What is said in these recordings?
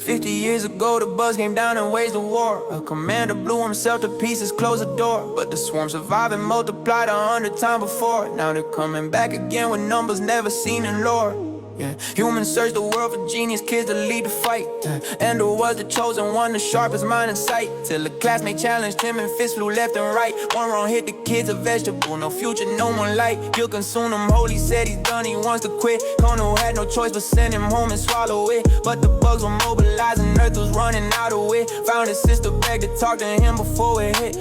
50 years ago, the bugs came down and waged a war. A commander blew himself to pieces, closed the door. But the swarm survived and multiplied 100 times before. Now they're coming back again with numbers never seen in lore. Yeah, humans search the world for genius kids to lead the fight. Ender was the chosen one, the sharpest mind in sight. Till a classmate challenged him and fists flew left and right. One wrong hit the kid's a vegetable, no future, no more light. You'll consume him whole, he said he's done, he wants to quit. Kono had no choice but send him home and swallow it. But the bugs were mobilizing, Earth was running out of it. Found his sister, begged to talk to him before it hit.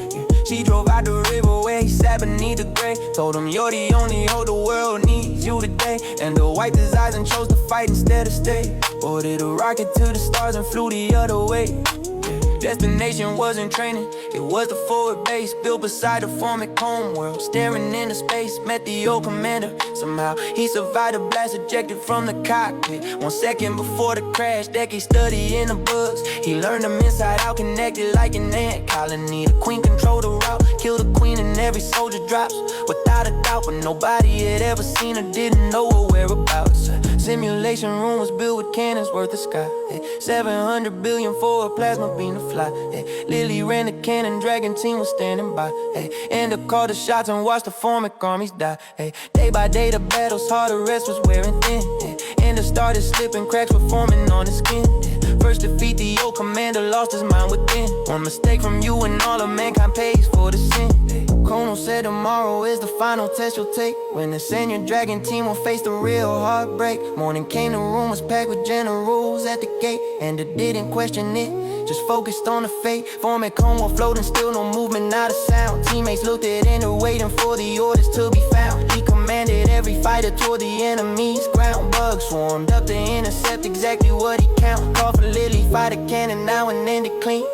She drove out the river where he sat beneath the gray. Told him you're the only hope the world needs you today. And the wiped his eyes and chose to fight instead of stay. Boarded a rocket to the stars and flew the other way. Destination wasn't training, it was the forward base. Built beside the formic homeworld, staring into space. Met the old commander, somehow he survived a blast, ejected from the cockpit. 1 second before the crash, decades studying the bugs. He learned them inside out, connected like an ant colony. The queen controlled the route, killed the queen and every soldier drops. Without a doubt, but nobody had ever seen her, didn't know her whereabouts. Simulation room was built with cannons worth of sky. 700 billion for a plasma beam to fly. Lily ran the cannon, dragon team was standing by. Ender called the shots and watched the formic armies die. Day by day the battles hard, the rest was wearing thin. Ender started slipping, cracks were forming on his skin. First defeat, the old commander lost his mind within. One mistake from you and all of mankind pays for the sin. Kono said tomorrow is the final test you'll take, when the senior dragon team will face the real heartbreak. Morning came, the room was packed with generals at the gate. And it didn't question it, just focused on the fate. Formic home while floating, still no movement, not a sound. Teammates looked at Ender, waiting for the orders to be found. He commanded every fighter toward the enemy's ground. Bugs swarmed up to intercept exactly what he count. Call for Lily, fight a cannon now and end it clean.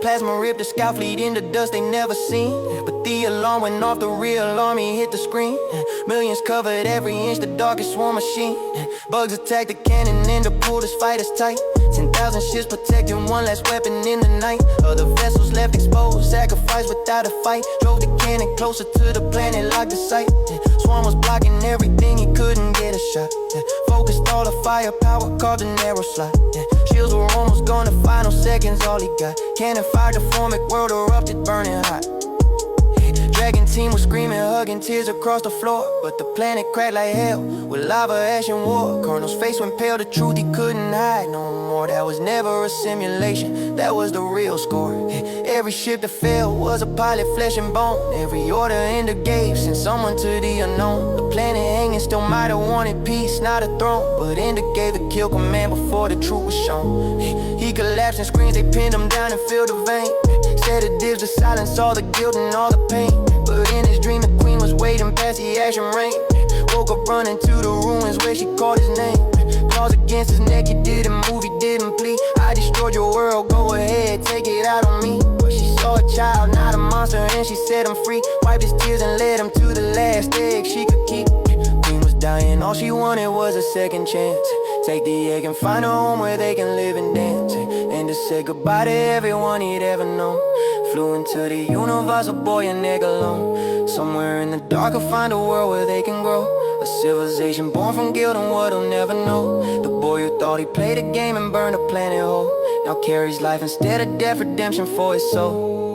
Plasma ripped the scout fleet into dust they never seen. But the alarm went off, the real army hit the screen. Millions covered every inch, the darkest swarm machine. Bugs attacked the cannon, Ender pulled his fighters tight. 10,000 ships protecting one last weapon in the night. Other vessels left exposed, sacrificed without a fight. Drove the cannon closer to the planet, locked the sight. Swarm was blocking everything, he couldn't get a shot. Focused all the firepower, carved a narrow slot. Shields were almost gone, the final seconds all he got. Cannon fired, the formic world erupted, burning hot. Dragon team was screaming, hugging, tears across the floor. But the planet cracked like hell, with lava, ash and war. Colonel's face went pale, the truth he couldn't hide no more. That was never a simulation, that was the real score. Every ship that fell was a pilot, flesh and bone. Every order Ender gave sent someone to the unknown. The planet hanging still might have wanted peace, not a throne. But Ender gave the kill command before the truth was shown. He collapsed in screens, they pinned him down and filled the vein. Sedatives to silence all the guilt and all the pain. But in his dream the queen was waiting past the action rain. Woke up running to the ruins where she called his name. Claws against his neck, he didn't move, he didn't plead. I destroyed your world, go ahead, take it out on me. But she saw a child, not a monster, and she set him free. Wiped his tears and led him to the last egg she could keep. Queen was dying, all she wanted was a second chance. Take the egg and find a home where they can live and dance. And to say goodbye to everyone he'd ever known. Flew into the universe, a boy and egg alone. Somewhere in the dark I'll find a world where they can grow. A civilization born from guilt and what he'll never know. The boy who thought he played a game and burned a planet whole now carries life instead of death, redemption for his soul.